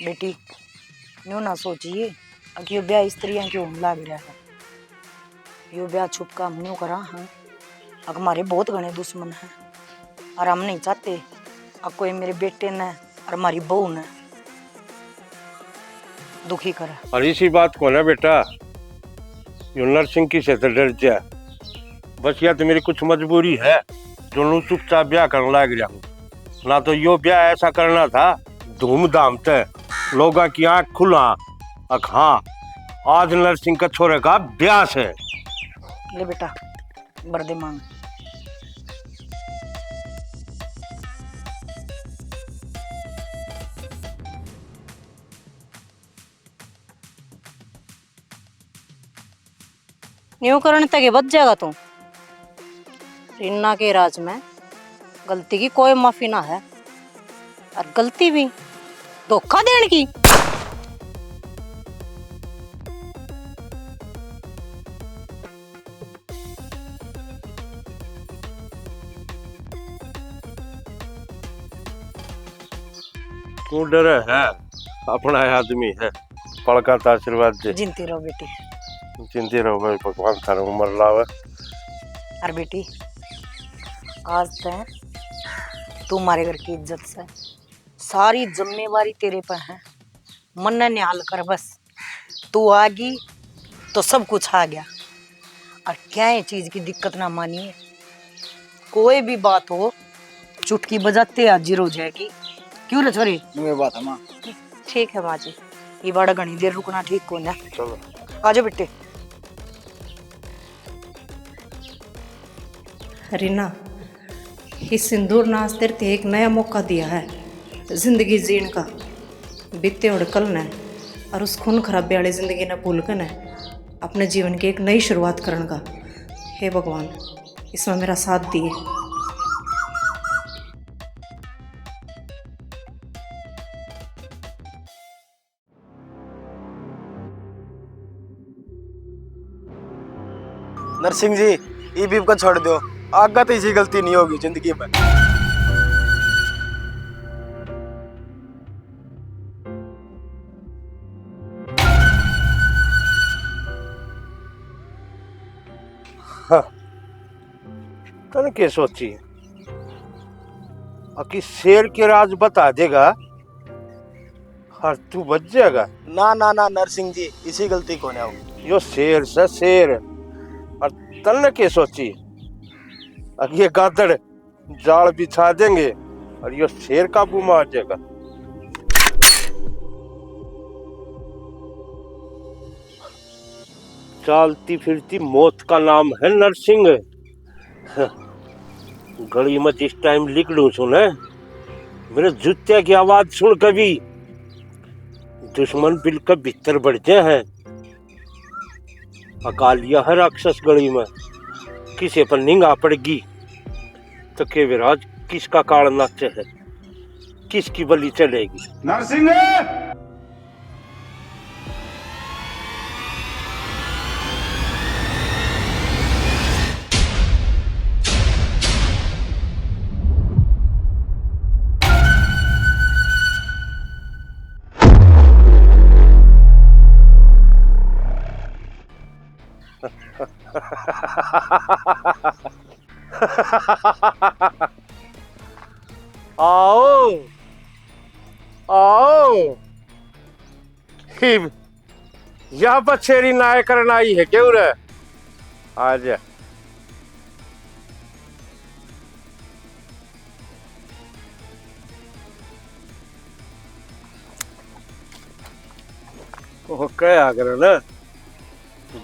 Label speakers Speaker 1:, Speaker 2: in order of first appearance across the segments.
Speaker 1: बेटी यूं ना सोचिए कि यो ब्याह स्त्रियां क्यों लाग रहा है। यो ब्याह छुप काम न्यू करा है। अब हमारे बहुत घने दुश्मन हैं और हम नहीं चाहते अब कोई मेरे बेटे ने और हमारी बहू ने दुखी करे।
Speaker 2: और इसी बात को ना बेटा, यो नरसिंह की से तो डर जा। बस या तो मेरी कुछ मजबूरी है जो लू चुपचाप ब्याह करने लग रहा हूँ, ना तो यो ब्याह ऐसा करना था धूमधाम से लोगों की आंख खुला। हाँ, आज नरसिंह का छोरे का ब्याह है।
Speaker 1: ले बेटा बर्दे मांग। यूं करने तक बच जाएगा तू। रिन्ना के राज में गलती की कोई माफी ना है और गलती भी धोखा देने की।
Speaker 2: तू डरे है, अपना आदमी है। पड़का का आशीर्वाद दे।
Speaker 1: जिनती रहो बेटी।
Speaker 2: चिंती रहो भाई, भगवान थारे उम्र लावे।
Speaker 1: और बेटी आज तक तू हमारे घर की इज्जत से सारी जिम्मेवारी तेरे पर है। मन ने निहाल कर बस तू आ गई तो सब कुछ आ गया। और क्या है चीज की दिक्कत ना मानिए, कोई भी बात हो चुटकी बजाते हाजिर हो जाएगी। क्यों रे छोरी?
Speaker 3: ये बात है माँ।
Speaker 1: ठीक है माँ जी, ये बड़ा घनी देर रुकना ठीक को ना।
Speaker 2: चलो
Speaker 1: आजा बेटे।
Speaker 4: रीना, इस सिंदूर नाच तेरे ते एक नया मौका दिया है जिंदगी जीने का। बीते और कल ने और उस खून खराबे वाली जिंदगी ने भूल कर ने अपने जीवन की एक नई शुरुआत करने का। हे भगवान, इसमें मेरा साथ दिए।
Speaker 3: नरसिंह जी, ई बीप को छोड़ दो, आगे तो इसी गलती नहीं होगी जिंदगी में।
Speaker 2: तने क्या सोची कि शेर के राज बता देगा और तू बच जाएगा?
Speaker 3: ना ना ना नरसिंह जी, इसी गलती को ना हो।
Speaker 2: यो शेर से शेर। और तने क्या सोची अब ये गादड़ जाल बिछा देंगे और यो शेर काबू में आ जाएगा। चलती फिरती मौत का नाम है नरसिंह। गली में जिस टाइम निकलूं सुने मेरे जूते की आवाज सुन कभी दुश्मन बिल के भीतर बढ़ जाए हैं। अकालिया है राक्षस गली में, किसी पर निगाह पड़ेगी तो के विराज किसका काल नाचे है, किसकी बलि चलेगी।
Speaker 5: नरसिंह
Speaker 2: आओ आओ, यहाँ पर छेरी नाय करना आई है क्यों रे? आजा। ओ क्या करे ना,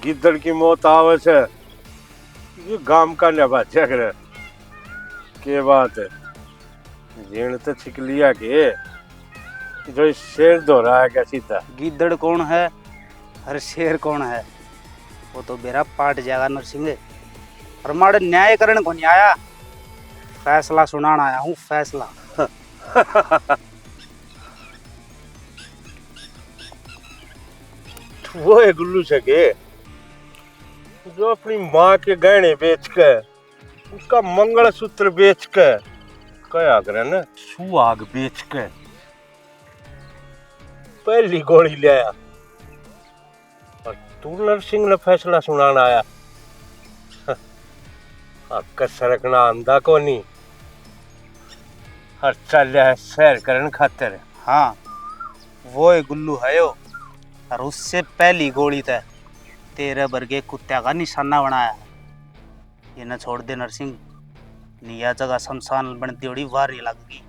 Speaker 2: गिद्दड़ की मौत आवे से ये गांव का नबा चक्र के बात है। जीण तो छिक लिया के जो शेर दो रहा है क्या सीधा।
Speaker 6: गिद्दड़ कौन है और शेर कौन है वो तो बेरा पाट जाएगा नरसिंह। और मारे न्याय करने को नहीं आया, फैसला सुनाना आया हूँ, फैसला।
Speaker 2: वो है गुल्लू सके जो अपनी माँ के गहने बेच के उसका मंगलसूत्र बेच के क्या करे ना सुहाग बेच के पहली गोली ले आया और तू नरसिंह ने फैसला सुनाना आया। आपका सरकना आंदा को नहीं और चल है सैर करन खातिर।
Speaker 6: हाँ वो है गुल्लू है यो, और उससे पहली गोली तय तेरे वर्गे कुत्ते का निशाना बनाया है। ये न छोड़ दे नरसिंह, निया जगह शमशान बन दियोड़ी वार नहीं लगेगी।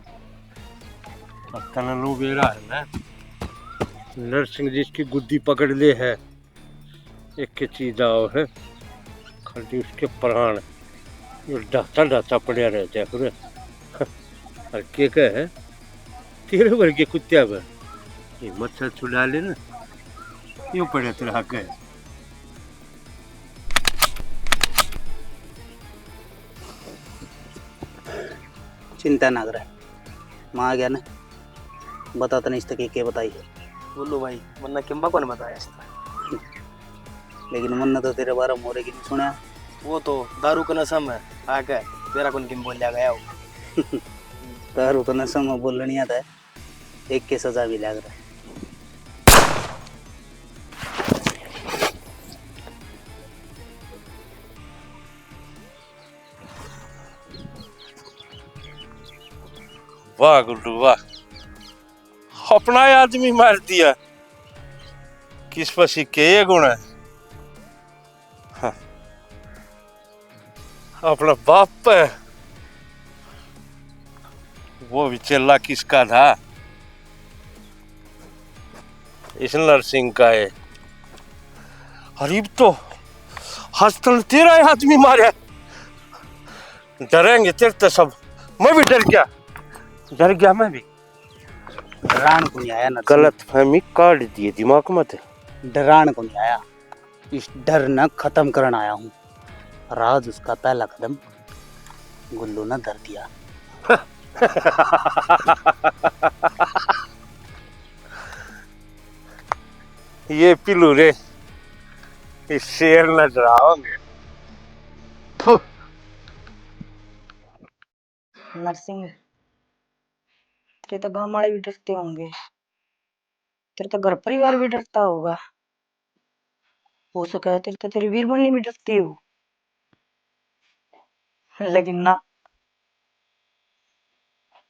Speaker 2: तननु बेरा है ना, नरसिंह जिसकी गुद्दी पकड़ ले है एक के चीज आओ है, खाली उसके प्राण ये डाटा डाटा पड़े रहते हैं। और के है तेरे वर्गे कुत्ते पर ये मच्छर छुड़ा ले ना, यूं पड़े तेरे हक है।
Speaker 6: चिंता ना करे, माँ आ गया ना, बता तो नहीं इसके क्या बताई है।
Speaker 3: बोलो भाई, वरना किम्बा को ने बताया इसका।
Speaker 6: लेकिन मन तो तेरे बारे में मोरे की नहीं सुना।
Speaker 3: वो तो दारू का नशा में आके तेरा कौन किम बोल गया वो।
Speaker 6: दारू का नशा में बोलना नहीं आता है, एक के सजा भी लग रहा है।
Speaker 2: वाह गुड्डू वाह, अपना आदमी मार दिया, किस पसी के ये गुण है। हाँ। अपना बाप है वो भी चेला किसका था, इस नरसिंह का है। अरे तो हस्तन तेरा आदमी मारे, डरेंगे तेरे तो सब। मैं भी डर गया मैं भी।
Speaker 6: डरान को नहीं आया ना,
Speaker 2: गलत फहमी काट दिए दिमाग में थे।
Speaker 6: डरान को नहीं आया, इस डर न खत्म करना आया हूँ। राज उसका पहला कदम गुल्लू ने धर दिया।
Speaker 2: ये पिलू रे, इस शेर न डराओगे।
Speaker 1: नरसिंह, तेरे तो गांव वाले भी डरते होंगे, तेरे तो घर परिवार भी डरता होगा, हो सके तेरे तो तेरी वीरमणि भी डरती हो। लेकिन ना,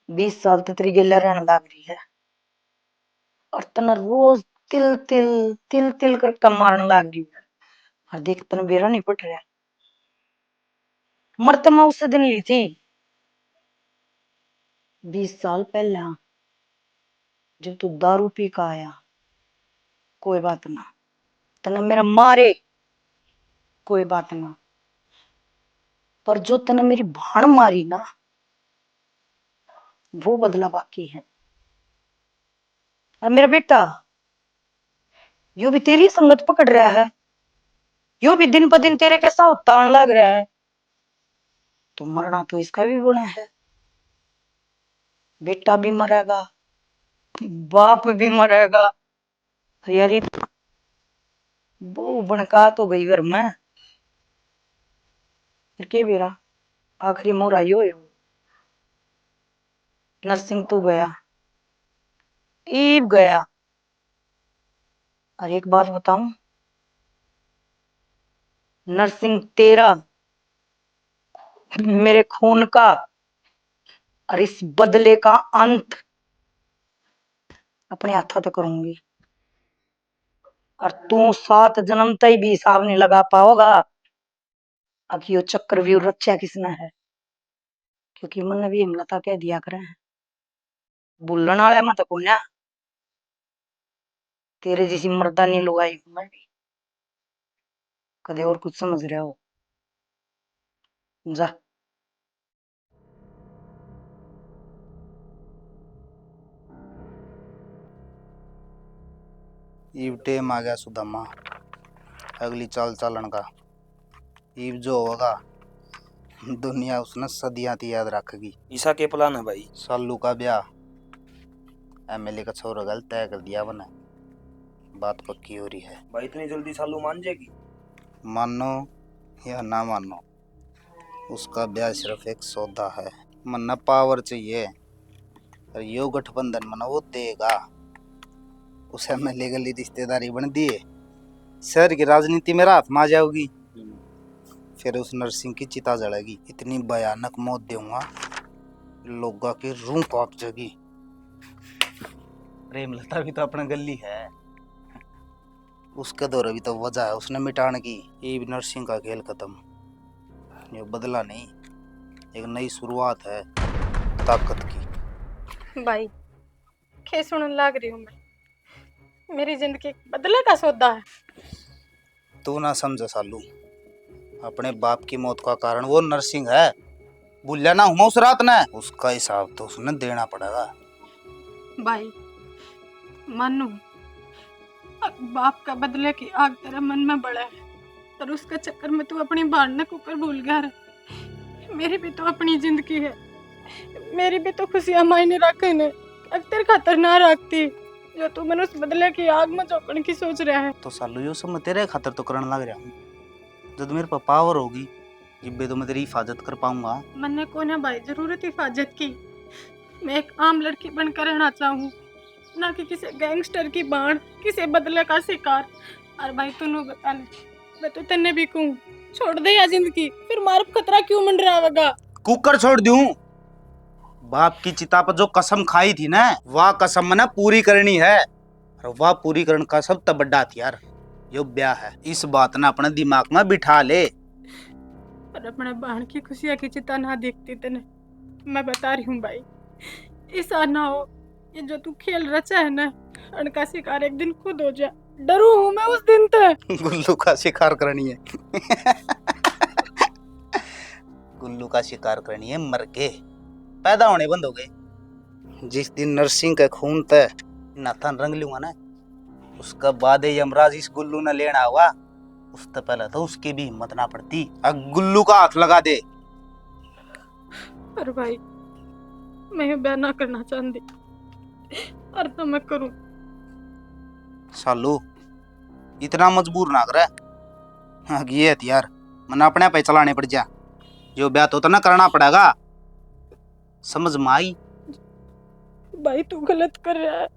Speaker 1: 20 साल तो तेरी गेला रहने लग रही है और तना रोज तिल तिल तिल तिल करके मारने लग रही है। और देख तना बेरा नहीं पट रहा। मरते मैं उससे दिन ली थी 20 साल पहले, जब तू दारू पी का आया। कोई बात ना, तना मेरा मारे कोई बात ना, पर जो तना मेरी भाण मारी ना, वो बदला बाकी है। और मेरा बेटा यो भी तेरी संगत पकड़ रहा है, यो भी दिन ब दिन तेरे कैसा होता लग रहा है। तो मरना तो इसका भी गुण है। बेटा भी मरेगा, बाप भी मरेगा। यार ये वो बनका तो गई घर में, फिर के बेरा आखिरी मोर आई हो। नरसिंह तू गया, ईब गया। और एक बात बताऊं, नरसिंह तेरा मेरे खून का और इस बदले का अंत अपने हाथों तक करूंगी। और तू 7 जन्म तक भी हिसाब नहीं लगा पाओगा अब यो चक्रव्यूह रचा किसने है, क्योंकि मैंने भी हिमलता कह दिया करे बुल्लन वाले मत को ना, तेरे जैसी मर्दानी लुगाई हूं मैं भी। कदे और कुछ समझ रहे हो? जा।
Speaker 6: ईब टेम आ गया सुदामा अगली चाल चालन का। ईब जो होगा दुनिया उसने सदियां ती याद रखेगी।
Speaker 3: ईसा के प्लान है भाई?
Speaker 6: सालू का ब्याह एमएलए का छोरा गल तय कर दिया बने, बात पक्की हो रही है।
Speaker 3: भाई इतनी जल्दी सालू मान जाएगी?
Speaker 6: मानो या ना मानो, उसका ब्याह सिर्फ एक सौदा है। मन्ना पावर चाहिए और यो गठबंधन मना वो देगा। उसे मैं लीगली रिश्तेदारी बन दी है, शहर की राजनीति मेरा हाथ में आ जाओगी, फिर उस नरसिंह की चिता जलेगी। इतनी भयानक मौत दूंगा लोगों की रूह कांप जाएगी। प्रेमलता भी तो अपना गली है, उसके दौरे भी तो वजह है उसने मिटाने की। ये भी नरसिंह का खेल खत्म, ये बदला नहीं, एक नई शुरुआत है ताकत की।
Speaker 5: भाई खे सुनने लग रही हूँ मैं, मेरी जिंदगी बदले का सौदा है।
Speaker 6: तू ना समझ सालू, अपने बाप की मौत का कारण वो नरसिंह है, भूलिया ना हूँ उस रात ने, उसका हिसाब तो उसने देना पड़ेगा।
Speaker 5: भाई मानू बाप का बदले की आग तेरे मन में बढ़ा है, पर उसके चक्कर में तू अपनी भावना को कर भूल गया है। मेरी भी तो अपनी जिंदगी है, मेरी भी तो खुशियां मायने रखे ने, तेरे खातर ना रखती जो तू मैंने उस बदले की आग में झोंकने की सोच रहा है।
Speaker 6: तो सालू यो सब मैं तेरे खातर तो करने लग रहा हूँ, जब मेरे पास पावर होगी जिब्बे तो मैं तेरी हिफाजत कर पाऊंगा।
Speaker 5: मैंने को ना भाई जरूरत हिफाजत की, मैं एक आम लड़की बनकर रहना चाहूँ, ना कि किसी गैंगस्टर की बाण, किसी बदले का शिकार। और भाई तूने बता ले, मैं तो तेने भी कहूँ छोड़ दे या जिंदगी, फिर मार खतरा क्यों मंडरावेगा।
Speaker 6: कुकर छोड़ दूं, बाप की चिता पर जो कसम खाई थी ना, वह कसम मैंने पूरी करनी है, और वह पूरी करने का सब तब बड़ा हथियार यो ब्याह है। इस बात ने अपने दिमाग में बिठा ले।
Speaker 5: पर अपने बहन की खुशियां की चिता ना देखती तेने, मैं बता रही हूँ भाई, ऐसा ना हो ये जो तू खेल रचा है ना, उनका शिकार एक दिन खुद हो जाए, डरू हूँ मैं उस दिन तक।
Speaker 6: गुल्लू का शिकार करनी है गुल्लू का शिकार करनी है मर के, पैदा होने बंद हो गए। जिस दिन नरसिंह का खून तय नाथन रंग लूंगा ना, उसका बाद यमराज इस गुल्लू ने लेना हुआ, उससे पहले तो उसकी भी हिम्मत ना पड़ती अब गुल्लू का हाथ लगा दे।
Speaker 5: पर भाई मैं ब्याह ना करना चाहती, और तो मैं करूं।
Speaker 6: सालू इतना मजबूर ना करे, हाँ ये हथियार मन अपने पे चलाने पड़ जा, जो ब्याह तो ना करना पड़ेगा, समझ में आई।
Speaker 5: भाई तू गलत कर रहा है।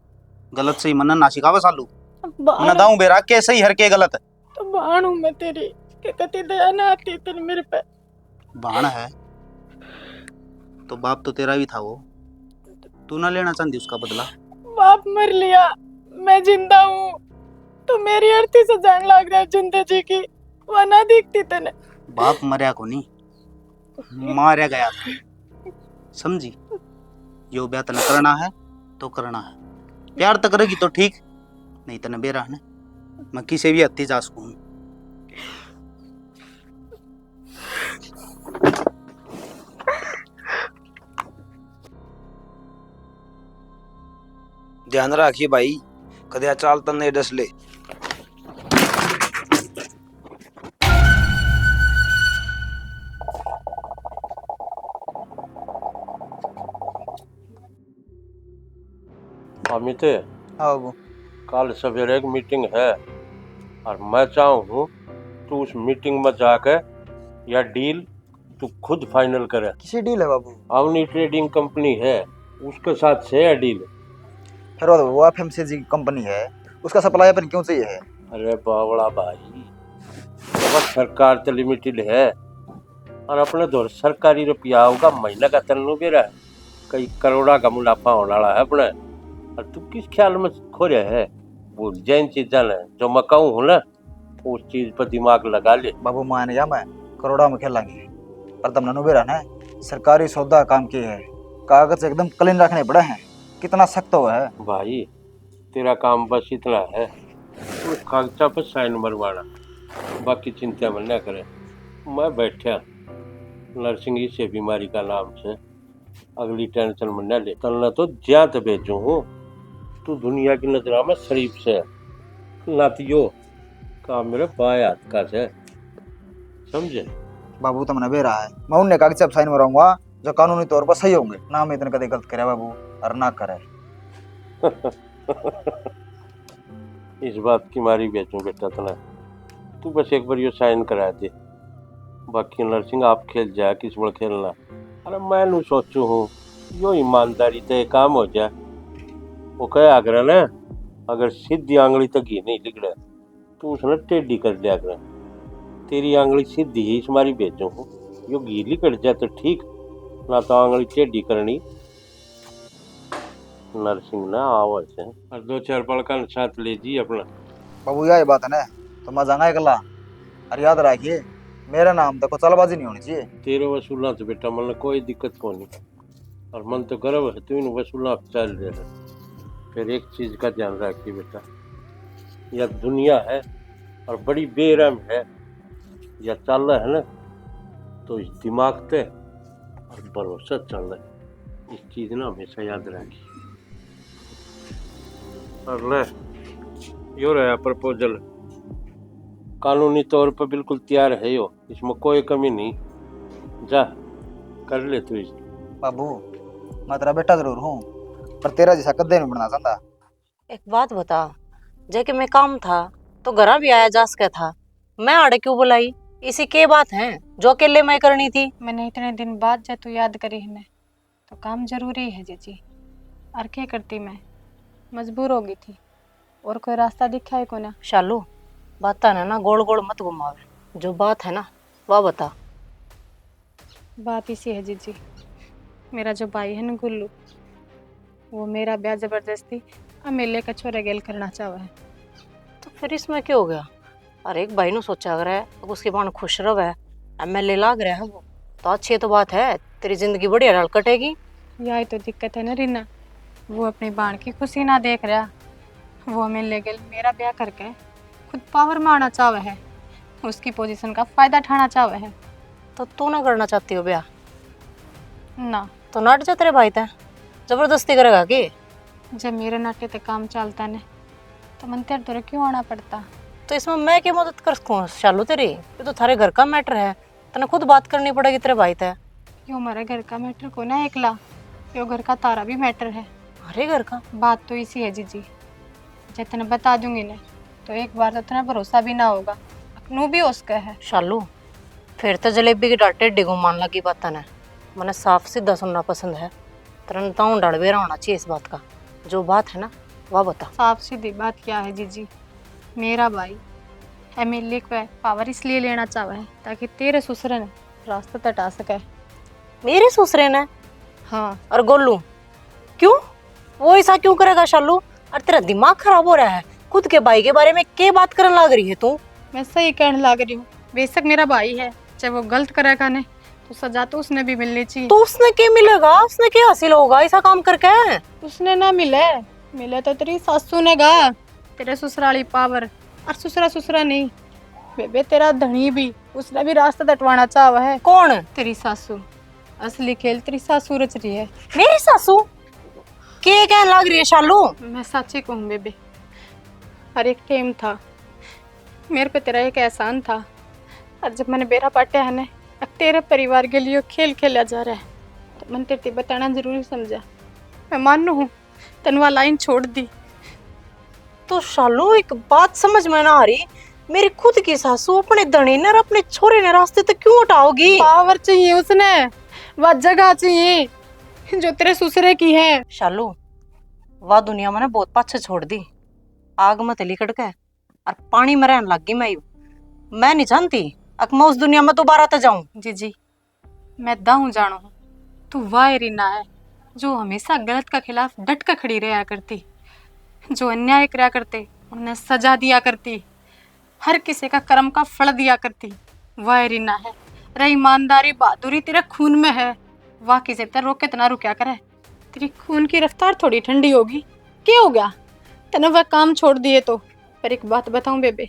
Speaker 6: गलत सही मन ना सिखावे सालू,
Speaker 5: बाण
Speaker 6: मन दाऊं बेरा के सही हर के गलत।
Speaker 5: तो बाण हूं मैं तेरी, के कति दया ना आती तेरे मेरे पे।
Speaker 6: बाण है तो बाप तो तेरा भी था, वो तू ना लेना चाहती उसका बदला।
Speaker 5: बाप मर लिया, मैं जिंदा हूँ, तो मेरी अर्थी से जान लग रहा है जिंदे जी की, वह ना दिखती तेने।
Speaker 6: बाप मरया को नहीं, मारा गया था, समझी। यो ब्याह तने करना है तो करना है, प्यार तक करेगी तो ठीक, नहीं तने बेरा है, मैं किसी भी हत्ती जा सकूं।
Speaker 3: ध्यान रखिए भाई, कदया चाल तो नहीं डसले।
Speaker 2: अमित,
Speaker 6: हाँ वो
Speaker 2: कल सवेरे एक मीटिंग है, और मैं चाहूँ तू उस मीटिंग में जाकर यह डील तू खुद फाइनल करे।
Speaker 3: किसी डील है बाबू?
Speaker 2: अवनी ट्रेडिंग कंपनी है, उसके साथ से है डील।
Speaker 3: फिर वो एफएमसीजी की कंपनी है, उसका सप्लाई अपन क्यों चाहिए है?
Speaker 2: अरे बावड़ा भाई, बस सरकार तो लिमिटेड है, और अपने दौर सरकारी रुपया होगा महीने का तन्नू भी रहा, कई करोड़ा का मुनाफा होने वाला है अपने, और तू किस ख्याल में खो रहा है? भूल जाए इन चीजा ने, जो मैं कहूँ हूँ ना उस चीज पर दिमाग लगा ले।
Speaker 3: बाबू मान जा, मैं करोड़ा में खेलांगे, पर तुम ननू भी रहना है, सरकारी सौदा काम किए है, कागज एकदम क्लीन रखने पड़े हैं, कितना सख्त हुआ है
Speaker 2: भाई। तेरा काम बस इतना है, उस कागजा पर साइन मरवाना, बाकी चिंता मन न करे। मैं बैठा नरसिंह से बीमारी का नाम से, अगली टेंशन में न ले, कल न तो ज्यादा बेचू हूँ, तू दुनिया की नजरा में शरीफ से ना, तो यो काम मेरे बाएं हाथ का से, समझे?
Speaker 3: बाबू तुमने भी रहा है, मैं उन्हें कागज साइन मराऊंगा जो कानूनी तौर पर सही होंगे ना, मैं इतने कदे गलत करे बाबू, और ना करे।
Speaker 2: इस बात की मारी बेचूं बेटा तना, तू बस एक बार यो साइन करा दे, बाकी नरसिंह आप खेल जाए किस बड़ खेलना। अरे मैं नू सोचू हूँ यो ईमानदारी से काम हो जाए, वो कहे आगरा ना अगर सीधी आंगली तक घी नहीं लिगड़ा तो उसने टेढ़ी कर दिया कर। तेरी आंगली सीधी ही इसमारी भेजो हूँ, यो घी लिकड़ जाए तो ठीक, ना तो आंगली टेढ़ी करनी। नरसिंह ना आवाज है और 2-4 पलका साथ ले जी अपना।
Speaker 3: बाबू यही बात है ना, तो मैं जाऊंगा एकला। और याद रखिए मेरा नाम तो चलबाजी नहीं होनी चाहिए।
Speaker 2: तेरे वसूला तो बेटा मन कोई दिक्कत को नहीं, और मन तो गर्व है तू इन वसूला चल रहे है। फिर एक चीज का ध्यान रखिए बेटा, यह दुनिया है और बड़ी बेरहम है, यह चल रहा है ना तो इस दिमाग पे और भरोसा चल रहा है, इस चीज ना हमेशा याद रखिए। और ले यो रहा प्रपोजल, कानूनी तौर पर बिल्कुल तैयार है यो, इसमें कोई कमी नहीं, जा कर ले तू।
Speaker 3: बाबू मैं तेरा बेटा जरूर हूँ, पर तेरा जैसा कदे नहीं बनना चाहता।
Speaker 1: एक बात बता, जेके मैं काम था तो घर भी आया जा सका था, मैं आड़े क्यों बुलाई? इसी के बात है जो अकेले मैं करनी थी।
Speaker 5: मैंने इतने दिन बाद जब तू याद करी है ने, तो काम जरूरी है जीजी। और क्या करती, मैं मजबूर हो गई थी, और कोई रास्ता दिखा है को ना।
Speaker 1: शालू बात है ना गोल गोल मत घुमावे, जो बात है ना वह बता।
Speaker 5: बात इसी है जीजी, मेरा जो भाई है ना गुल्लू, वो मेरा ब्याह जबरदस्ती अमेले का छोरे गेल करना चाहा है।
Speaker 1: तो फिर इसमें क्या हो गया? अरे एक भाई नु सोचा अगर है उसके बाण खुश रहे, एमएलए लाग रहा है वो तो अच्छी तो बात है, तेरी जिंदगी बढ़िया डाल कटेगी।
Speaker 5: यही तो दिक्कत है ना रीना, वो अपनी बाण की खुशी ना देख रहा, वो अमेले गेल मेरा ब्याह करके खुद पावर में आना चाहा है, उसकी पोजीशन का फायदा उठाना चाहा है।
Speaker 1: तो तू ना करना चाहती हो ब्याह?
Speaker 5: ना
Speaker 1: तो नट जा तेरे भाई ते, जबरदस्ती करेगा कि?
Speaker 5: जब मेरे नाटे ते काम चलता ने तो मन तेरे तो क्यों आना पड़ता?
Speaker 1: तो इसमें मैं क्या मदद कर सकूं शालू तेरी? ये तो थारे घर का मैटर है, तने खुद बात करनी पड़ेगी तेरे भाई ते।
Speaker 5: यो हमारे घर का मैटर को ना एकला, यो घर का तारा भी मैटर है।
Speaker 1: अरे घर का
Speaker 5: बात तो इसी है जीजी, जब तने बता दूंगी ने तो एक बार तो तना भरोसा भी ना होगा, अकनू भी उसका है।
Speaker 1: शालू फिर तो जलेबी की डाटे डिगो मान लगी बात ने, मैंने साफ सीधा सुनना पसंद है, तुरंत डड़बेरा होना चाहिए इस बात का। जो बात है ना वह बता।
Speaker 5: साफ सीधी बात क्या है जीजी, मेरा भाई एमएलए को पावर इसलिए लेना चाहा है ताकि तेरे ससुर ने रास्ता तटा सके।
Speaker 1: मेरे ससुरे ने?
Speaker 5: हाँ।
Speaker 1: और गोलू क्यों? वो ऐसा क्यों करेगा शालू? और तेरा दिमाग खराब हो रहा है, खुद के भाई के बारे में क्या बात करने लग रही है तू?
Speaker 5: मैं सही कहने लग रही हूँ, बेशक मेरा भाई है, चाहे वो गलत करेगा ने तो सजा तो उसने भी मिलनी चाहिए।
Speaker 1: तो उसने क्या मिलेगा, उसने क्या हासिल होगा ऐसा काम करके?
Speaker 5: उसने ना मिले, मिले तो तेरी सासू ने गा, तेरे ससुराली पावर, और ससुरा नहीं बेबे तेरा धनी भी, उसने भी रास्ता तटवाना चाहा है।
Speaker 1: कौन?
Speaker 5: तेरी सासू। असली खेल तेरी सासू रच रही है।
Speaker 1: मेरी सासू? क्या कहने लग रही है शालू?
Speaker 5: मैं सच्ची कहूँ बेबे, हर एक टाइम था मेरे पे तेरा एक एहसान था, और जब मैंने बेरा पाटा है ना अब तेरे परिवार के लिए खेल खेला जा रहा है, तो मैंने तेरे बताना जरूरी समझा। मैं मानू हूँ तनवा लाइन छोड़ दी।
Speaker 1: तो शालू एक बात समझ में ना आ रही, मेरी खुद की सासू अपने धनी ने और अपने छोरे ने रास्ते तक क्यों उठाओगी?
Speaker 5: पावर चाहिए उसने, वह जगह चाहिए जो तेरे ससुरे की है।
Speaker 1: शालू वह दुनिया मैंने बहुत पाछे छोड़ दी, आग में तली कड़क और पानी में रहने लग गई। मैं नहीं जानती अब मैं उस दुनिया में दोबारा तो जाऊं।
Speaker 5: जी मैं दाऊं जानो हूँ, तू वाह रीना है जो हमेशा गलत का खिलाफ डट कर खड़ी रहा करती, जो अन्याय करा करते उन्हें सजा दिया करती, हर किसी का कर्म का फल दिया करती। वाह रीना है, रही ईमानदारी बहादुरी तेरे खून में है, वाह किसे तेरे रोक के तना रुकया करे, तेरी खून की रफ्तार थोड़ी ठंडी होगी। क्या हो गया तने वह काम छोड़ दिए तो? पर एक बात बताऊं बेबे,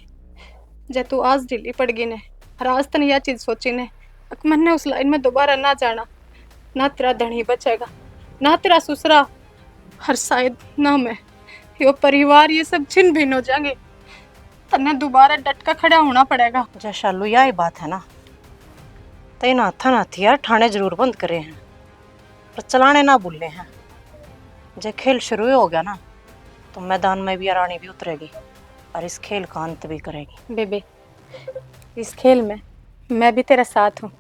Speaker 5: जब तू आज ढीली पड़ गई ने और आज तने यह चीज सोची ने मैंने उस लाइन में दोबारा ना जाना, ना तेरा धनी बचेगा, ना तेरा ससुरा, हर शायद ना मैं, यो परिवार ये सब छिन भिन्न हो जाएंगे। तने दोबारा डट कर खड़ा होना पड़ेगा।
Speaker 1: जा शालू यही बात है ना, तो इन हाथा हथियार ठाणे जरूर बंद करे हैं पर चलाने ना भूले हैं। जब खेल शुरू हो गया ना तो मैदान में भी रानी भी उतरेगी और इस खेल का अंत भी करेगी।
Speaker 5: बेबे इस खेल में मैं भी तेरा साथ हूँ,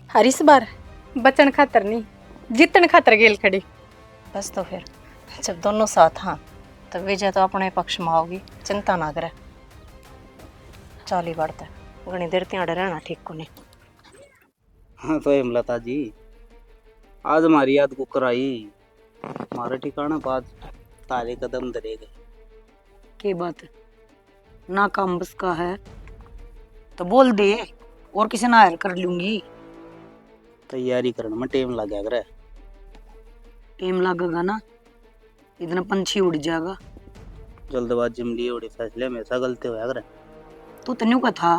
Speaker 5: हर इस बार बचन खातर नहीं जीतन खातर गेल खड़ी।
Speaker 1: बस तो फिर जब दोनों साथ हाँ
Speaker 4: तो विजय तो अपने पक्ष में आओगी, चिंता ना करे। चाली बढ़ता है घनी देर त्याड़े रहना ठीक को नहीं।
Speaker 6: हाँ तो हेमलता जी, आज हमारी याद को कराई, हमारे ठिकाना बाद तारे कदम धरे गए।
Speaker 1: के बात है ना, काम बस का है तो बोल दे, और किसी ना हायर कर लूंगी।
Speaker 6: तैयारी करने में टाइम लग गया करे।
Speaker 1: टाइम लगेगा ना, इतना पंछी उड़ जाएगा।
Speaker 6: जल्दबाजी में लिए बड़े फैसले हमेशा गलती होया करे।
Speaker 1: तू तन्यू का था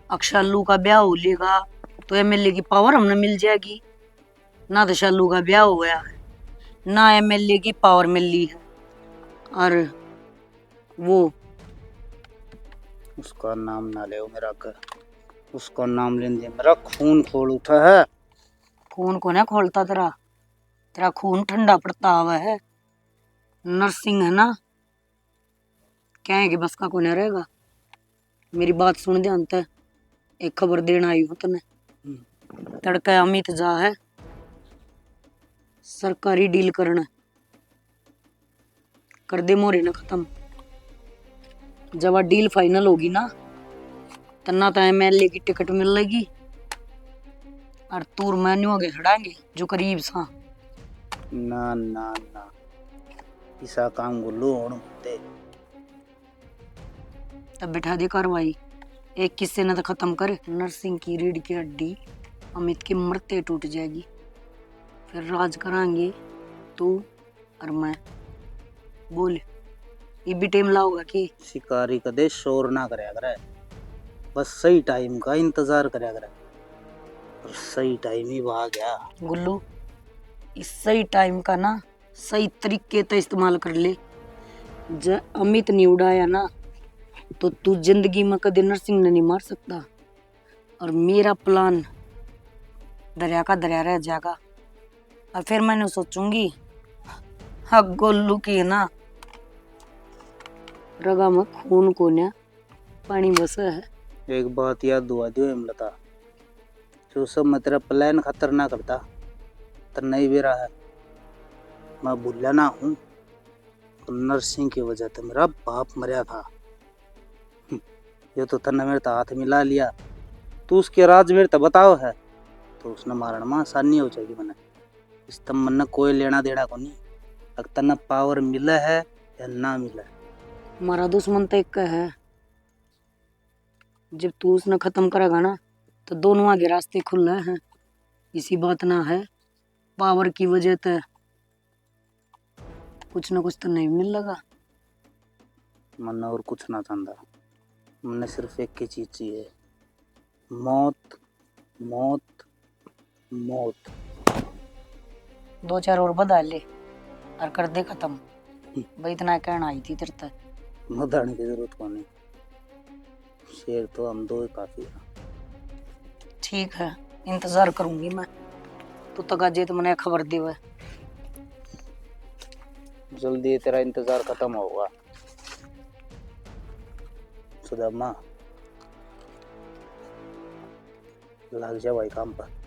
Speaker 1: अक्षालू का ब्याह हो लेगा तो एमएलए की पावर हमने मिल जाएगी। ना तो शालू का ब्याह हो गया है, ना एमएलए की पावर मिल ली है। और वो
Speaker 6: उसका नाम ना ले मेरा कर, उसका नाम लेने मेरा खून खोल उठा है।
Speaker 1: खून को ना खोलता, तेरा तेरा खून ठंडा पड़ता हुआ है। नरसिंह है ना, क्या है कि बस का को नहीं रहेगा। मेरी बात सुन ध्यान से, एक खबर देना आई हूँ तने। तड़का अमित जा है सरकारी डील करना, कर दे मोरे ना खत्म। जब आ डील फाइनल होगी ना, तना तो एमएलए की टिकट मिलेगी और तूर मेन्यू आगे खड़ाएंगे जो करीब सा।
Speaker 6: ना ना ना, ऐसा काम गुल्लू होने दे।
Speaker 1: तब बैठा दे कार्रवाई, एक किस्से ने तो खत्म कर। नरसिंह की रीढ़ की हड्डी अमित के मरते टूट जाएगी, फिर राज कराएंगे तू और मैं। बोल ये भी टाइम लाओगा कि?
Speaker 6: शिकारी कदे शोर ना करे करे, बस सही टाइम का इंतजार करे करे। और सही टाइम ही आ गया
Speaker 1: गुल्लू, इस सही टाइम का ना सही तरीके से इस्तेमाल कर ले। जब अमित नहीं उड़ाया ना तो तू जिंदगी में कभी नरसिंह ने नहीं मार सकता। और मेरा प्लान दरिया का दरिया रह जाएगा। और फिर मैंने सोचूंगी हाँ गोलू की है ना रगा में खून को ना पानी बसा है।
Speaker 6: एक बात याद दुआ दियो हेमलता, जो सब मैं तेरा प्लान खतर ना करता तो नहीं भी रहा है। मैं भूला ना हूँ, नरसिंह की वजह से मेरा बाप मरा था। ये तो तन्ने मेरे तो हाथ मिला लिया, तू उसके राज मेरे तो बताओ है तो उसने मारने में आसानी हो जाएगी। मैंने इस तम मन कोई लेना देना को नहीं, अगर तन्ने पावर मिला है या ना मिला है।
Speaker 1: हमारा दुश्मन तो एक है, जब तू उसने खत्म करेगा ना तो दोनों आगे रास्ते खुले हैं। इसी बात ना है, पावर की वजह से कुछ ना कुछ तो नहीं मिल लगा।
Speaker 6: मैंने और कुछ ना चाहता, मैंने सिर्फ एक ही चीज चाहिए, मौत मौत मौत।
Speaker 1: 2-4 और बदल ले और कर दे खत्म। भाई इतना कहना आई थी तेरे तक।
Speaker 6: मदाने की जरूरत को नहीं, शेर तो हम दो ही काफी है।
Speaker 1: ठीक है, इंतजार करूंगी मैं। तू तक आज तो मैंने खबर दी हुआ।
Speaker 6: जल्दी तेरा इंतजार खत्म होगा सुदामा, लग जा भाई काम पर।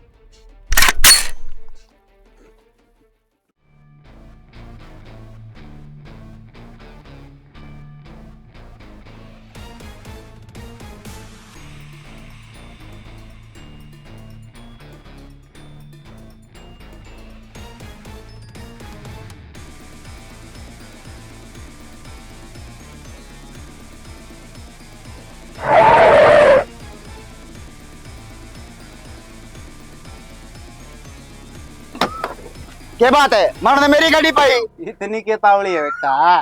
Speaker 3: क्या बात है, मरने मेरी गाड़ी पाई।
Speaker 6: इतनी के तावड़ी है बेटा,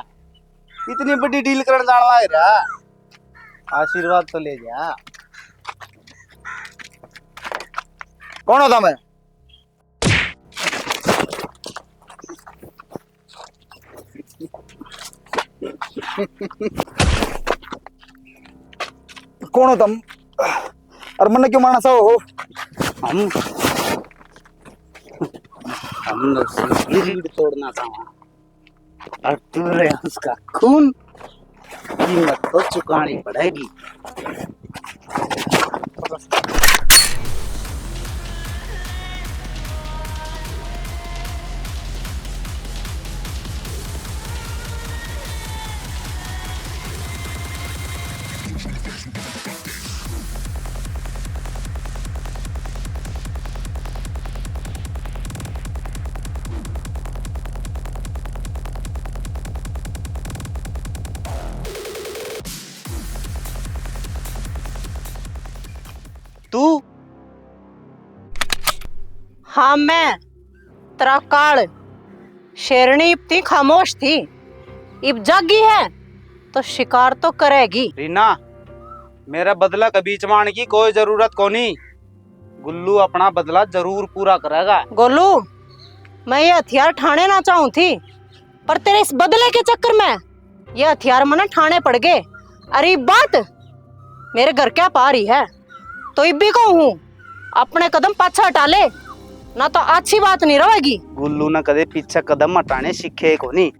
Speaker 6: इतनी बड़ी डील करने जाना है रहा, आशीर्वाद तो ले जा।
Speaker 3: कौन होता मैं? कौन हो तुम और मन क्यों मारना सा हो?
Speaker 6: हम रीढ़ तोड़ना चाहता और तुझे उसका खून कीमत तो चुकानी पड़ेगी। तू?
Speaker 1: हाँ मैं तेरा काल शेरनी इतनी खामोश थी, इब जागी है तो शिकार तो करेगी।
Speaker 6: रीना, मेरा बदला के बीच में आने की कोई जरूरत कोनी। गुल्लू अपना बदला जरूर पूरा करेगा।
Speaker 1: गोलू, मैं ये हथियार ठाने ना चाहूं थी, पर तेरे इस बदले के चक्कर में ये हथियार मना ठाने पड़ गए। अरे बात मेरे घर क्या पा रही है, तो इब्बी को हूं अपने कदम पाछा हटा ले, ना तो अच्छी बात नहीं रहेगी।
Speaker 6: गुल्लू ने कदे पीछे कदम हटाने सीखे कोनी।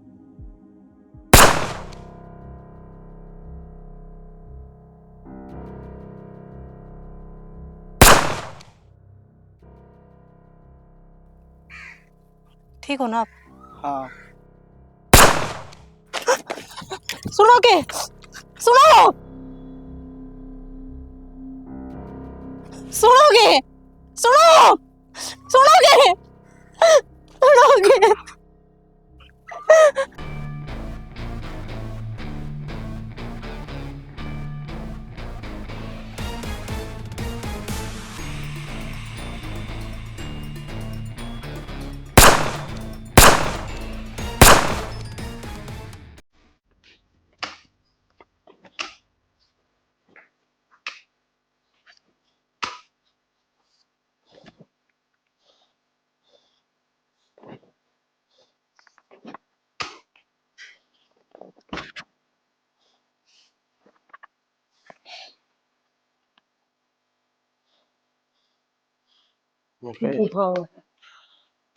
Speaker 1: ठीक हो ना आप?
Speaker 6: हाँ।
Speaker 1: सुनोगे? सुनो, सुनोगे? सुनो, सुनोगे? सुनोगे?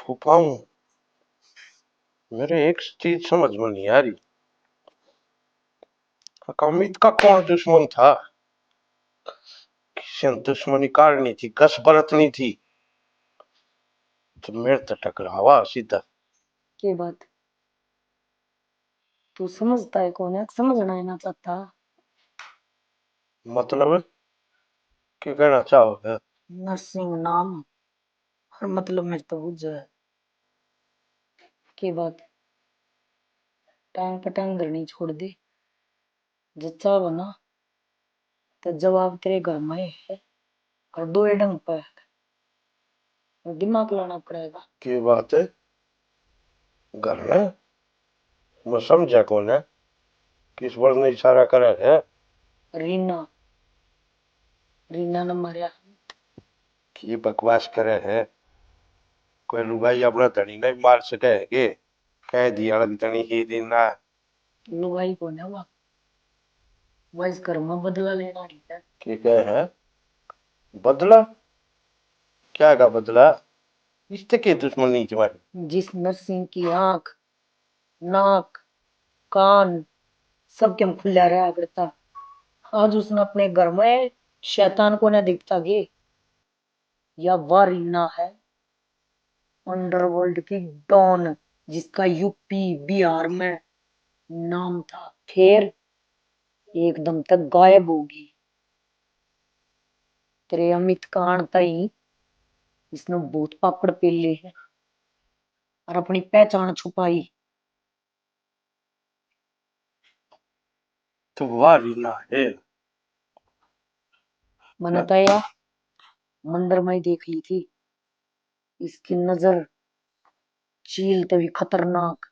Speaker 2: फूफाऊं, मेरे एक चीज समझ में नहीं आ रही। अमित का कौन दुश्मन था? किसी ने दुश्मनी काटनी थी, कस बरतनी थी, तो मेरे तो टकरावा सीधा।
Speaker 1: ये बात तू समझता है कौन है, समझना ही ना चाहता।
Speaker 2: मतलब क्या कहना चाहोगे?
Speaker 1: नरसिंह नाम और मतलब में तो बुझ है की बात। टांग पटांग धरनी छोड़ दे, जच्चा बना तो जवाब तेरे घर में है, और दो ढंग पर दिमाग लाना पड़ेगा।
Speaker 2: की बात है? घर में मैं समझा कौन है, किस वर्ड ने इशारा करा है?
Speaker 1: रीना, रीना ने मारिया।
Speaker 2: की बकवास करे है? कोई लुगाई अपना धनी नहीं मार सके है के? कह दिया धनी ही रीना।
Speaker 1: लुगाई कौन है वह इस घर में बदला लेना रही है।
Speaker 2: की कह है? बदला? क्या का बदला? इससे की दुश्मनी तुम्हारी?
Speaker 1: जिस नरसिंह की आंख, नाक, कान सब के खुला रहा करता, आज उसने अपने घर में शैतान को न दिखता गे। या वह रीना है अंडरवर्ल्ड की डॉन, जिसका यूपी बिहार में नाम था, फिर एकदम तक गायब होगी। तेरे अमित कान तई इसने भूत पापड़ पी ली है और अपनी पहचान छुपाई।
Speaker 2: तो वाह रीना है।
Speaker 1: मैंने तो या मंदिर में ही देख ली थी। इसकी नजर चील तभी खतरनाक,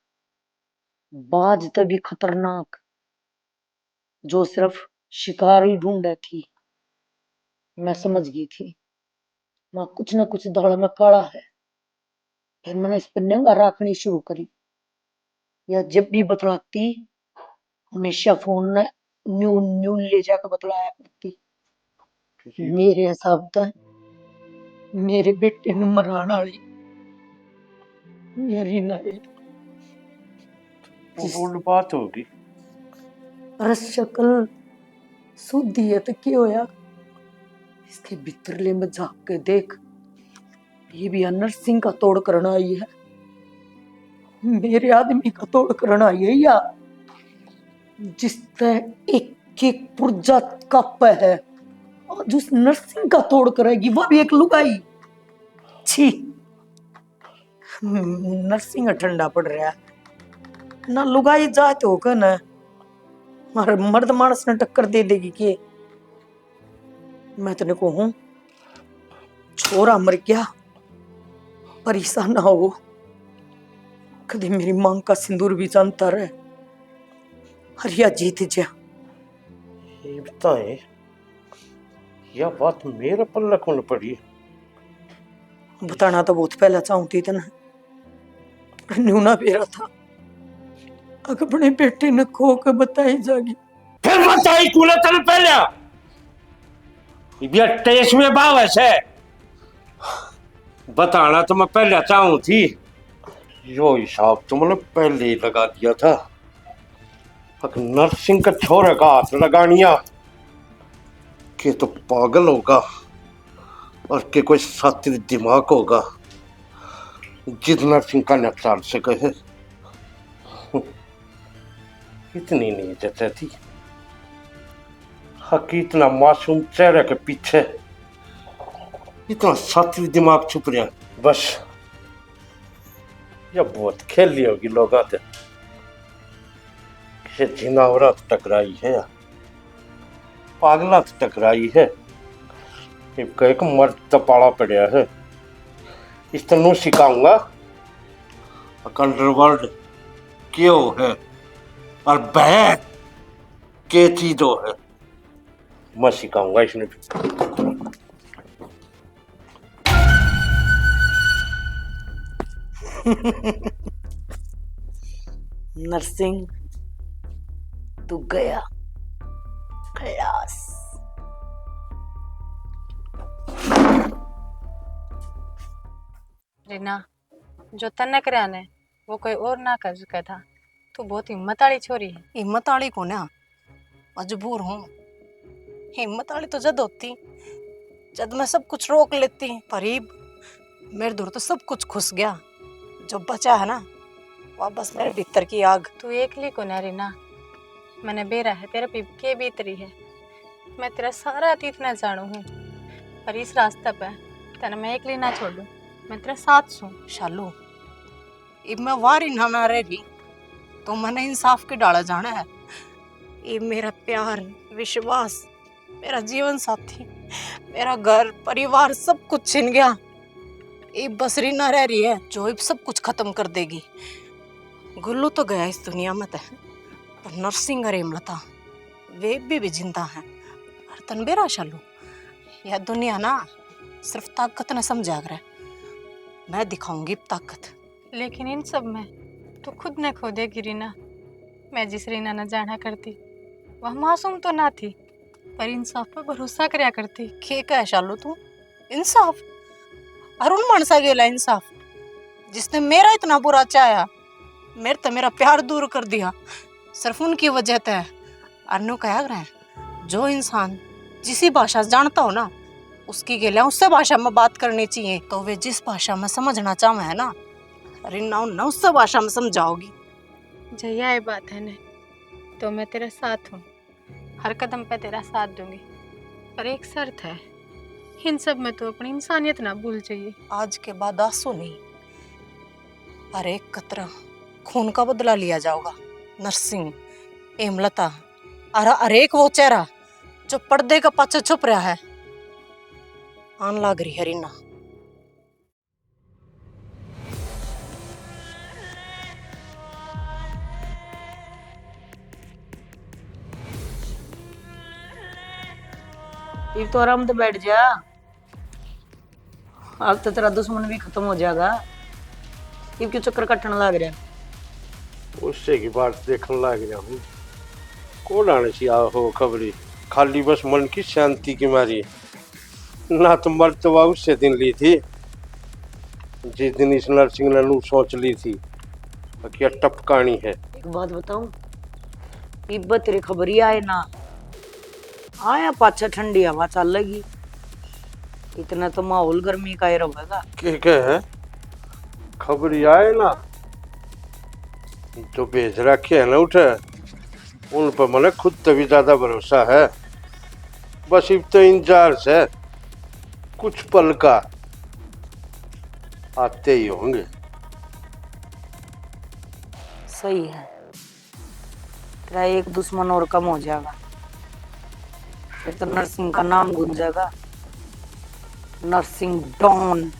Speaker 1: बाज तभी खतरनाक, जो सिर्फ शिकार ही ढूंढे थी। मैं समझ गई थी मां कुछ न कुछ दाल में काला है। फिर मैंने इस पर निगाह रखनी शुरू करी। या जब भी बतलाती हमेशा फोन ने न्यू न्यू ले जाकर बतलाया करती। मेरे हिसाब से मेरे बेटे ने मराना वाली मेरी नहीं।
Speaker 2: बोल बात होगी।
Speaker 1: अरे शक्ल सुधी है तो क्या होया, इसके भीतरले में झांक के देख, ये भी नरसिंह का तोड़ करना आई है, मेरे आदमी का तोड़ करना आई है। या जिससे एक एक पुर्जा कप है, और जिस नरसिंह का तोड़ करेगी वो भी एक लुगाई। छी, नरसिंह ठंडा पड़ रहा है ना, लुगाई जात होकर ना और मर्द मानस ने टक्कर दे देगी के। मैं तेने को हूं छोरा मर गया, परेशान ना हो, कभी मेरी मांग का सिंदूर भी जानता रहे, हरिया जीत जा।
Speaker 2: ये बताए, यह बात मेरे पल्ले कौन पड़ी?
Speaker 1: बताना तो बहुत पहले चाहती थी ना, न्यूना बेरा था, अगर अपने बेटे ने खो के बताई जागी।
Speaker 2: फिर बताई कूले तन पहले ये टेस्ट में भाव है, बताना तो मैं पहले चाहूं थी, यो हिसाब तो मैंने पहले ही लगा दिया था। अगर नरसिंह का छोरे का हाथ लगानिया कि तो पागल होगा और के कोई सातिर दिमाग होगा जिद नरसिंह का नक्साल से कहे। इतनी नहीं जैसे थी, हकी इतना मासूम चेहरे के पीछे इतना सातिर दिमाग छुप रहा। बस यह बहुत खेल ली होगी लोग आते, किसे जिनावरात टकराई है या पागलात टकराई है, एक मर्द तपाड़ा पड़ा है। इस तरह सिखाऊंगा अंडरवर्ल्ड क्यों है और बह के चीजों है, मैं सिखाऊंगा इसने।
Speaker 1: नरसिंह तू गया खलास।
Speaker 5: रीना, जो तन्ने कराया ने वो कोई और ना कर सका था। तू बहुत हिम्मत वाली छोरी है।
Speaker 4: हिम्मत वाली को ना मजबूर हूँ। हिम्मत वाली तो जद होती जब मैं सब कुछ रोक लेती, पर मेरे दूर तो सब कुछ घुस गया। जो बचा है ना वह बस मेरे भीतर की आग।
Speaker 5: तू एकली को ना रीना, मैंने बेरा है तेरे पीप के भीतरी है। मैं तेरा सारा अतीत ना जानू हूँ, पर इस रास्ते पे तेने मैं एकली ना छोड़ दूँ। मैं तेरा साथ छू।
Speaker 4: शालू, इब मैं वारी ना रह रही तो मैंने इंसाफ की डाला जाना है। ये मेरा प्यार, विश्वास, मेरा जीवन साथी, मेरा घर परिवार सब कुछ छिन गया। ये बस रीना रह रही है जो इब सब कुछ खत्म कर देगी। गुल्लू तो गया इस दुनिया में, पर नरसिंह और हेमलता वे भी जिंदा हैं। और तनबेरा शालू, यह दुनिया ना सिर्फ ताकत न समझा कर, मैं दिखाऊंगी ताकत।
Speaker 5: लेकिन इन सब में तू खुद न खो देगी रीना। मैं जिस रीना न जाना करती वह मासूम तो ना थी, पर इंसाफ पर भरोसा करया करती।
Speaker 4: के है शालू तू? इंसाफ? अरुण मनसा गेला इंसाफ, जिसने मेरा इतना बुरा चाहा, मेरा प्यार दूर कर दिया सिर्फ उनकी वजह से। अनु कहा रहे, जो इंसान जिसी भाषा जानता हो ना उसकी गेला उससे भाषा में बात करनी चाहिए। तो वे जिस भाषा में समझना चाहे है ना रीना, उन्हें उससे भाषा में समझाओगी।
Speaker 5: जया ये बात है ने तो मैं तेरा साथ हूँ, हर कदम पे तेरा साथ दूंगी, पर एक शर्त है, इन सब में तो अपनी इंसानियत ना भूल जाइए।
Speaker 4: आज के बाद आंसू नहीं, हर एक कतरा खून का बदला लिया जाओगा। नरसिंह, हेमलता और हर एक वो चेहरा जो पर्दे का पाछे छुप रहा है, आन लाग रही है रीना।
Speaker 1: इब तो आराम से बैठ जा, अब तो तेरा दुश्मन भी खत्म हो जाएगा। इब क्यों चक्कर कटने लग रहा?
Speaker 2: उससे की बात देखने लग गया हूँ, कौन आने से हो खबरी, खाली बस मन की शांति की मारी। ना तो मर्तबा उससे दिन ली थी जिस दिन इस नरसिंह ने नू सोच ली थी कि टपकानी है।
Speaker 1: एक बात बताऊं, इब तेरी खबरी आए ना आया पाछा ठंडी हवा चल लगी, इतना तो माहौल गर्मी का ही रहेगा।
Speaker 2: के है खबरी आए ना जो भेज रखे है ना उठे, उन पर मैंने खुद तभी ज्यादा भरोसा है। बस इब तो इंतजार से कुछ पल का आते ही होंगे।
Speaker 1: सही है, तेरा एक दुश्मन और कम हो जाएगा, फिर तो नरसिंह का नाम गूंजेगा। Nursing don.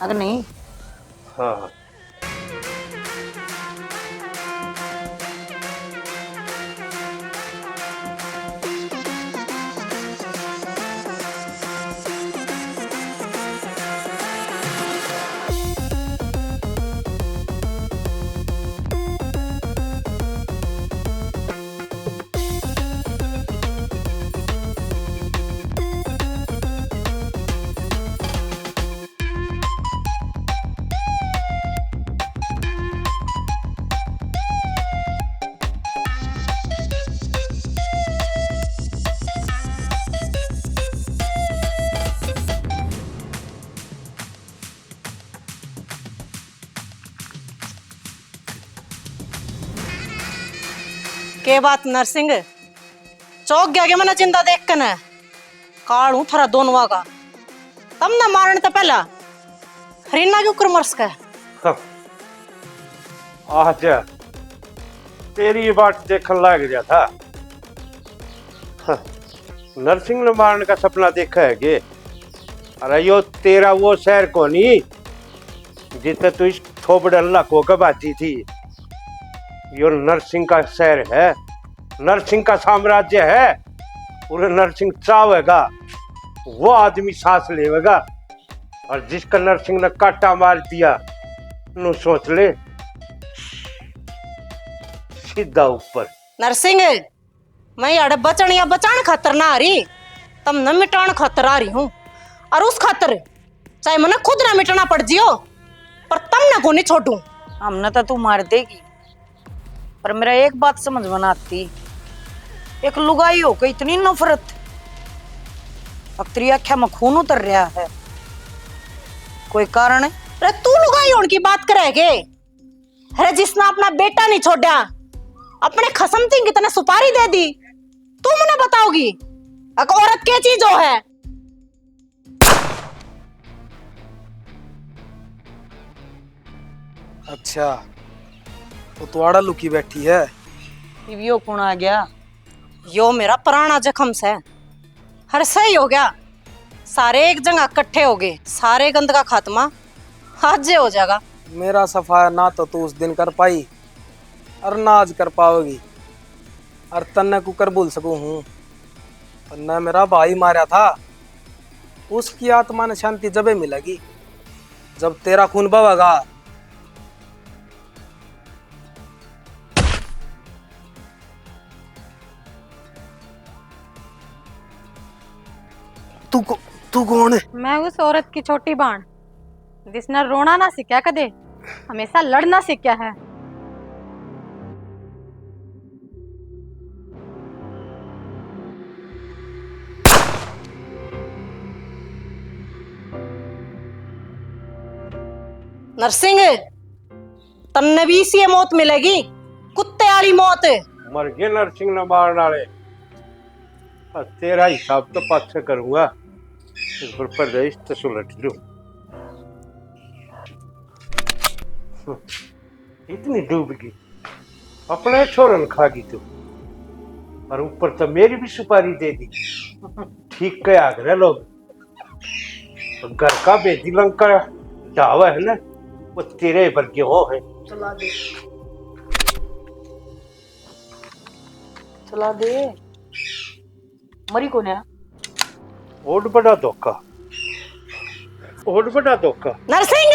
Speaker 1: अगर नहीं
Speaker 2: हाँ हाँ।
Speaker 1: के बात नरसिंह चौक गया के मैंने चिंता देख के न काढ़ू थरा दोनों का तब ना मारने तो पहला हरीना के ऊपर मर्स का
Speaker 2: आज तेरी बात देखने लग गया था। नरसिंह ने मारने का सपना देखा है कि अरे यो तेरा वो शहर को नहीं जितने तू इस थोपड़ल्ला को बाजी थी। यो नरसिंह का शहर है, नरसिंह का साम्राज्य है। पूरे नरसिंह चाहेगा वो आदमी सांस लेगा, और जिसका नरसिंह ने काटा मार दिया नु सोच ले सीधा ऊपर।
Speaker 1: नरसिंह मैं यार बचन या बचान खातर ना आ रही, तम न मिटान खातर आ रही हूँ। और उस खातर चाहे मने खुद ना मिटना पड़ जियो पर तम ना को नहीं छोड़ू। हमने तो तू मार देगी पर मेरा एक बात समझ में ना आती, एक लुगाई हो के इतनी नफरत, अब तेरी आँखों में खून उतर रहा है, कोई कारण है? अरे तू लुगाई होने की बात करेगे? अरे जिसने अपना बेटा नहीं छोड़ा, अपने खसम सिंह की तरह सुपारी दे दी, तू मुझे बताओगी एक औरत क्या चीज हो है?
Speaker 7: अच्छा तो तुआड़ा लुकी बैठी है।
Speaker 1: यो कौन आ गया? यो मेरा पुराना जख्म से। हर सही हो गया, सारे एक जगह इकट्ठे हो गए, सारे गंद का खात्मा आज हो जाएगा।
Speaker 7: मेरा सफाया ना तो तू उस दिन कर पाई और ना आज कर पाओगी, और तन्ने कुकर भूल सकूं हूँ। तन्ने मेरा भाई मारा था, उसकी आत्मा ने शांति जबे मिलेगी जब तेरा खून बहेगा। तू कौन है?
Speaker 5: मैं उस औरत की छोटी बहन जिसने रोना ना सीखा कदे, हमेशा लड़ना सीखा है।
Speaker 1: नरसिंह तन्ने भी इसी मौत मिलेगी, कुत्ते वाली मौत।
Speaker 2: मर गए नरसिंह ने मारने वाले, तेरा हिसाब तो पाछे करूंगा। इस पर प्रदेश तो सुलट लूं। इतनी डूब गई, अपने छोरन खागी तू, और ऊपर तो मेरी भी सुपारी दे दी। ठीक क्या आगरे लोग, घर का बेदी लंका ढावा है ना, वो तेरे वर्गे हो है।
Speaker 1: चला दे, चला दे। मरी कौन है?
Speaker 2: और बड़ा धोखा, और बड़ा धोखा।
Speaker 1: नरसिंह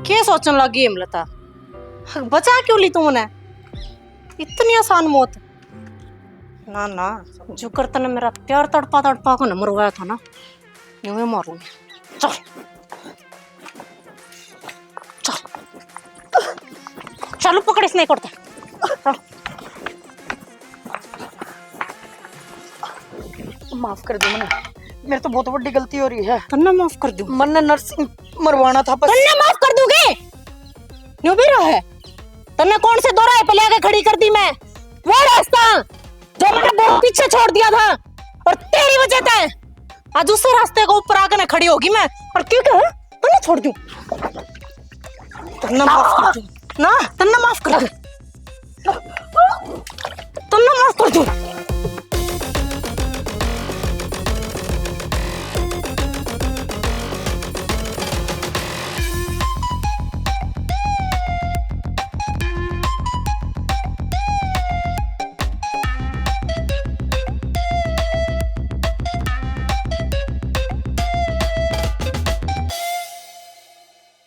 Speaker 1: क्या सोचने लगी हेमलता? बचा क्यों ली तुमने? इतनी आसान मौत ना ना, जो करता ने मेरा प्यार तड़पा तड़पा को न मरवाया था ना, यूं ही मारूंगी। चल चल चलो पकड़, इसने करता। माफ कर दो मने, मेरे तो बहुत बड़ी गलती हो रही है। तन्ने माफ कर दो, मन ने नरसिंह मरवाना था बस। तन्ने माफ कर दोगे? न्यू भी रहा है, तन्ने कौन से दोराहे पे लेके खड़ी कर दी मैं? वो रास्ता जो मैंने बहुत पीछे छोड़ दिया था, और तेरी वजह से आज उसी रास्ते को ऊपर आकर खड़ी होगी मैं। और क्यों क्या तन्ने छोड़ दूं? तन्ने माफ कर दो। ना तन्ना माफ कर दे